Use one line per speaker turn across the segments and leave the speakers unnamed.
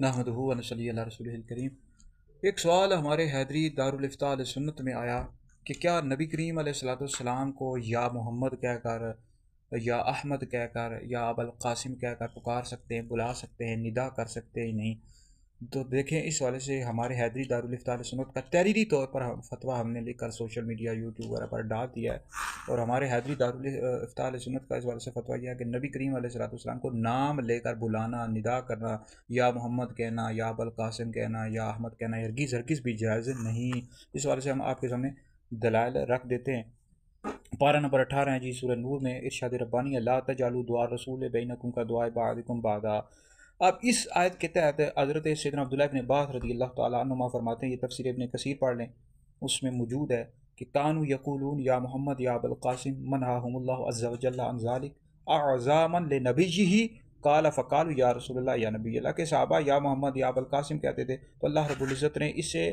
नहमदुहु व नसल्ली अला रसूलिहिल करीम। एक सवाल हमारे हैदरी दारुल इफ्ता अहले सुन्नत में आया कि क्या नबी करीम अलैहिस्सलाम को या मोहम्मद कहकर या अहमद कहकर या अबुल कासिम कहकर पुकार सकते हैं, बुला सकते हैं, निदा कर सकते हैं? नहीं। तो देखें, इस वाले से हमारे हैदरी दारुल इफ्ता अहले सुन्नत का तहरीरी तौर पर फतवा हमने लिखकर सोशल मीडिया यूट्यूब वगैरह पर डाल दिया है। और हमारे हैदरी दारुल इफ्ता अहले सुन्नत का इस वाले से फतवा यह है कि नबी करीम अलैहिस्सलाम को नाम लेकर बुलाना, निदा करना, या मोहम्मद कहना, या अबुल कासिम कहना, या अहमद कहना हरगिज़ हरगिज़ भी जायज़ नहीं। इस वाले से हम आपके सामने दलाइल रख देते हैं। पारा नंबर 18 है जी सूरह नूर में, इरशाद रब्बानी ला तजालू दुआ रसूल बैनकुम का दुआ बादिकुम बादा। अब इस आयत के तहत हज़रत सैयदना अब्दुल्लाह इब्न अब्बास रज़ी अल्लाह तआला अन्हुमा फरमाते हैं, ये तफसीर इब्न कसीर पढ़ लें, उसमें मौजूद है कि कानू यकूलून या मोहम्मद या अबुल कासिम मनहाहुमुल्लाहु अज़्ज़ा व जल्ला अन ज़ालिक अअज़ामन लिनबिय्यिही काला फ़कालू या रसूलल्लाह या नबी अल्लाह के सहाबा या मोहम्मद या अबुल कासिम कहते थे, तो अल्लाह रब्बुल इज़्ज़त ने इसे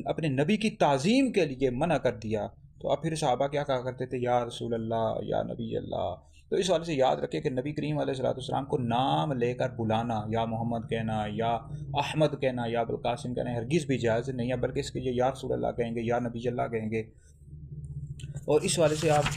अपने नबी की ताज़ीम के लिए मना कर दिया। तो अब फिर सहाबा क्या कहा करते थे? या रसूल अल्लाह, या नबी अल्लाह। तो इस वाले से याद रखें कि नबी करीम अलैहिस्सलाम को नाम लेकर बुलाना, या मोहम्मद कहना, या अहमद कहना, या अबुल कासिम कहना हरगिज़ भी जायज़ नहीं है, बल्कि इसके लिए या रसूल अल्लाह कहेंगे, या नबी अल्लाह कहेंगे। और इस वाले से आप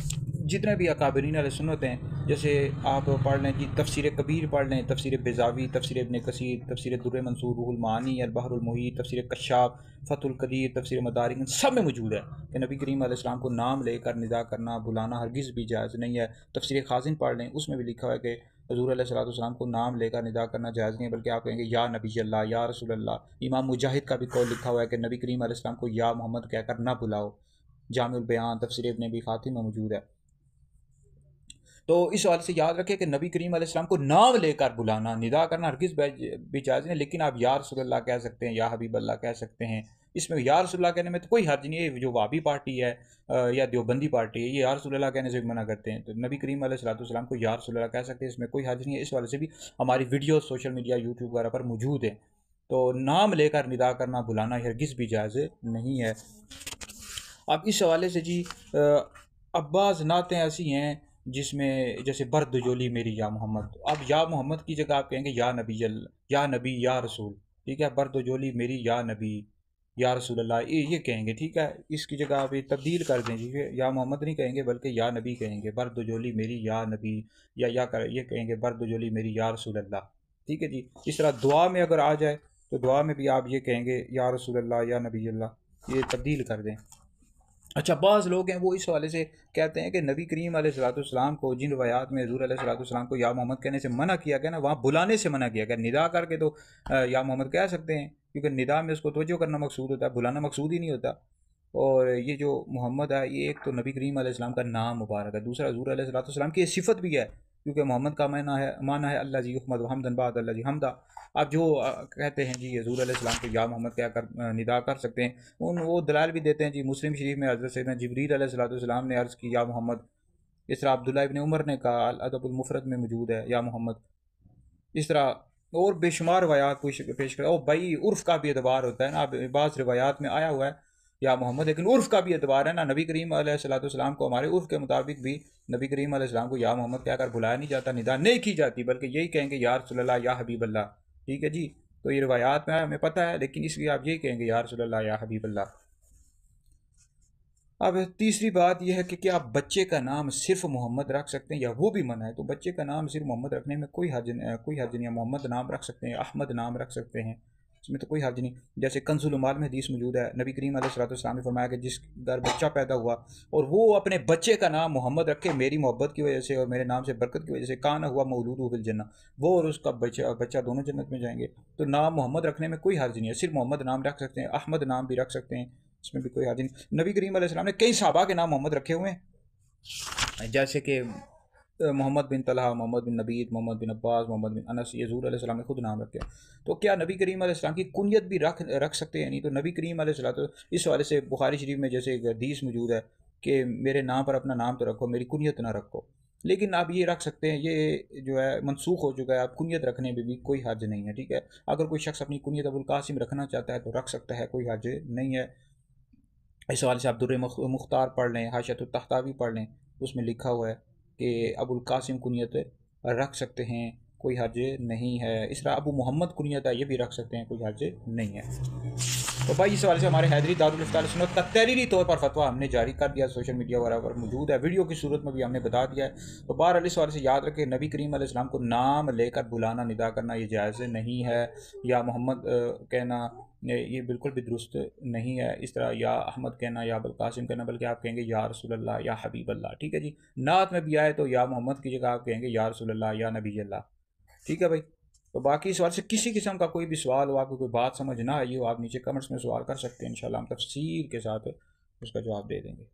जितने भी अकाबरीन अहले सुन्नत हैं, जैसे आप पढ़ लें जी तफसीर कबीर पढ़ लें, तफसीर बेज़ावी, तफसीर इब्न कसीर, तफसीर दुर्र मंसूर, रूहुल मानी, अल बहरुल मुहीत, तफसीर कश्शाफ, फतहुल कदीर, तफसीर मदारिक, सब में मौजूद है कि नबी करीम अलैहिस्सलाम को नाम लेकर निदा करना, बुलाना हरगिज़ भी जायज़ नहीं है। तफसीर खाजिन पढ़ लें, उसमें भी लिखा हुआ है कि हज़ूर अलैहिस्सलाम को नाम लेकर निदा करना जायज़ नहीं है, बल्कि आप कहेंगे या नबी अल्लाह, या रसूल अल्लाह। इमाम मुजाहिद का भी कौल लिखा हुआ है कि नबी करीम अलैहिस्सलाम को या मोहम्मद कहकर ना बुलाओ। जामिउल बयान तफसीर इब्न अबी हातिम में मौजूद है। तो इस वाले से याद रखें कि नबी करीम अलैहिस्सलाम को नाम लेकर बुलाना, निदा करना हरगिज़ भी जायज़ नहीं, लेकिन आप या रसूलल्लाह कह सकते हैं, या हबीब अल्लाह कह सकते हैं। इसमें या रसूलल्लाह कहने में तो कोई हर्ज नहीं है। जो वाबी पार्टी है या देवबंदी पार्टी है, ये या रसूलल्लाह कहने से भी मना करते हैं। तो नबी करीम अलैहिस्सलाम को या रसूलल्लाह कह सकते हैं, इसमें कोई हर्ज नहीं है। इस वाले से भी हमारी वीडियो सोशल मीडिया यूट्यूब वगैरह पर मौजूद है। तो नाम लेकर निदा करना, बुलाना हरगिज़ भी जायज़ नहीं है। अब इस हवाले से जी अब्बास नातें ऐसी हैं जिसमें जैसे बर्द जोली मेरी या मोहम्मद, अब या मोहम्मद की जगह आप कहेंगे या नबी या नबी या रसूल। ठीक है, बर्द जोली मेरी या नबी या रसूल अल्लाह, ये कहेंगे। ठीक है, इसकी जगह आप ये तब्दील कर दें जी, या मोहम्मद नहीं कहेंगे बल्कि या नबी कहेंगे। बर्द जोली मेरी या नबी, ये कहेंगे बर्द जोली मेरी या रसूल अल्लाह। ठीक है जी। इस तरह दुआ में अगर आ जाए तो दुआ में भी आप ये कहेंगे या रसूल अल्लाह, या नबी अल्लाह, ये तब्दील कर दें। अच्छा, बाज़ लोग हैं वो इस हवाले से कहते हैं कि नबी करीम अलैहिस्सलाम को जिन रवायात में हज़ूर अलैहिस्सलाम को या मोहम्मद कहने से मना किया गया ना, वहाँ बुलाने से मना किया गया। निदा करके तो या मोहम्मद कह सकते हैं, क्योंकि निदा में उसको तवज्जो करना मकसूद होता है, बुलाना मकसूद ही नहीं होता। और ये जो मोहम्मद है, ये एक तो नबी करीम अलैहिस्सलाम का नाम मुबारक है, दूसरा हज़ूर अलैहिस्सलाम की सिफत भी है, क्योंकि मोहम्मद का माना है अल्लाह जी अहमद हमदन बाद अल्लाह जी हमदा। आप जो कहते हैं जी हज़ूर अलैहिस्सलाम को या मोहम्मद क्या कर निदा कर सकते हैं, उन वो दलाल भी देते हैं जी। मुस्लिम शरीफ में हज़रत सैयदना जिब्रील अलैहिस्सलाम ने अर्ज़ की या मोहम्मद। इस तरह अब्दुल्ला इब्न उमर ने कहा, अल अदबुल मुफरद में मौजूद है या मोहम्मद। इस तरह और बेशुमार रवायात पेश कर। और भाई उर्फ़ का भी एतबार होता है ना, अब बाज़ रिवायात में आया हुआ है या मोहम्मद, लेकिन उर्फ़ का भी एतबार है ना। नबी करीम अलैहिस्सलाम को हमारे उर्फ़ के मुताबिक भी नबी करीम अलैहिस्सलाम को या मोहम्मद कहकर बुलाया नहीं जाता, निदा नहीं की जाती, बल्कि यही कहेंगे या रसूलल्लाह, या हबीब अल्लाह। ठीक है जी। तो ये रिवायात में हमें पता है, लेकिन इसलिए आप यही कहेंगे या रसूलल्लाह, या हबीब अल्लाह। अब तीसरी बात यह है कि क्या आप बच्चे का नाम सिर्फ मोहम्मद रख सकते हैं, या वो भी मना है? तो बच्चे का नाम सिर्फ मोहम्मद रखने में कोई हर्ज नहीं है। मोहम्मद नाम रख सकते हैं, अहमद नाम रख सकते हैं, इसमें तो कोई हर्ज नहीं। जैसे कंजुल उमाल में हदीस मौजूद है, नबी करीम अलैहिस्सलाम ने फरमाया कि जिस घर बच्चा पैदा हुआ और वो अपने बच्चे का नाम मोहम्मद रखे मेरी मोहब्बत की वजह से और मेरे नाम से बरकत की वजह से, काना हुआ मौलूद बिल जन्नह, वो और उसका बच्चा दोनों जन्नत में जाएंगे। तो नाम मोहम्मद रखने में कोई हर्ज नहीं है, सिर्फ मोहम्मद नाम रख सकते हैं, अहमद नाम भी रख सकते हैं, इसमें भी कोई हर्ज नहीं। नबी करीम अलैहिस्सलाम ने कई सहाबा के नाम मोहम्मद रखे हुए हैं, जैसे कि मोहम्मद बिन तलहा, मोहम्मद बिन नबीद, मोहम्मद बिन अब्बास, मोहम्मद बिन अनस, ये हज़ूर अलैहिस्सलाम ने खुद नाम रखे। तो क्या नबी करीम अलैहिस्सलाम की कुनियत भी रख सकते हैं? नहीं। तो नबी करीम अलैहिस्सलाम तो इस हवाले से बुखारी शरीफ में जैसे एक हदीस मौजूद है कि मेरे नाम पर अपना नाम तो रखो, मेरी कुनियत ना रखो। लेकिन आप ये रख सकते हैं, ये जो है मनसूख हो चुका है, आप कुनियत रखने में भी कोई हर्ज नहीं है। ठीक है, अगर कोई शख्स अपनी कुनियत अबुल कासिम रखना चाहता है तो रख सकता है, कोई हर्ज नहीं है। इस हवाले से आप दुर्र मुख्तार पढ़ लें, हाशियतुत तहतावी पढ़ लें, उसमें लिखा हुआ है कि अबुल कासिम कुनियत रख सकते हैं, कोई हर्ज नहीं है। इस तरह अबू मोहम्मद कुनियत है, ये भी रख सकते हैं, कोई हर्ज नहीं है। तो भाई इस वाले से हमारे हैदरी दारुल इफ्ता अहले सुन्नत का तहरीरी तौर पर फतवा हमने जारी कर दिया, सोशल मीडिया वगैरह पर मौजूद है, वीडियो की सूरत में भी हमने बता दिया है। तो बहरहाल इस वाले से याद रखें, नबी करीम अलैहिस्सलाम को नाम लेकर बुलाना, निदा करना ये जायज़ नहीं है। या मोहम्मद कहना ये बिल्कुल भी दुरुस्त नहीं है। इस तरह या अहमद कहना या अबुल कासिम कहना, बल्कि आप कहेंगे या रसूल अल्लाह या हबीब अल्लाह। ठीक है जी। नात में भी आए तो या मोहम्मद की जगह आप कहेंगे या रसूल अल्लाह या नबी अल्लाह। ठीक है भाई। तो बाकी सवाल से किसी किस्म का कोई भी सवाल हो, आपको कोई बात समझ ना आई हो, आप नीचे कमेंट्स में सवाल कर सकते हैं, इंशाल्लाह हम तफसील के साथ उसका जवाब दे देंगे।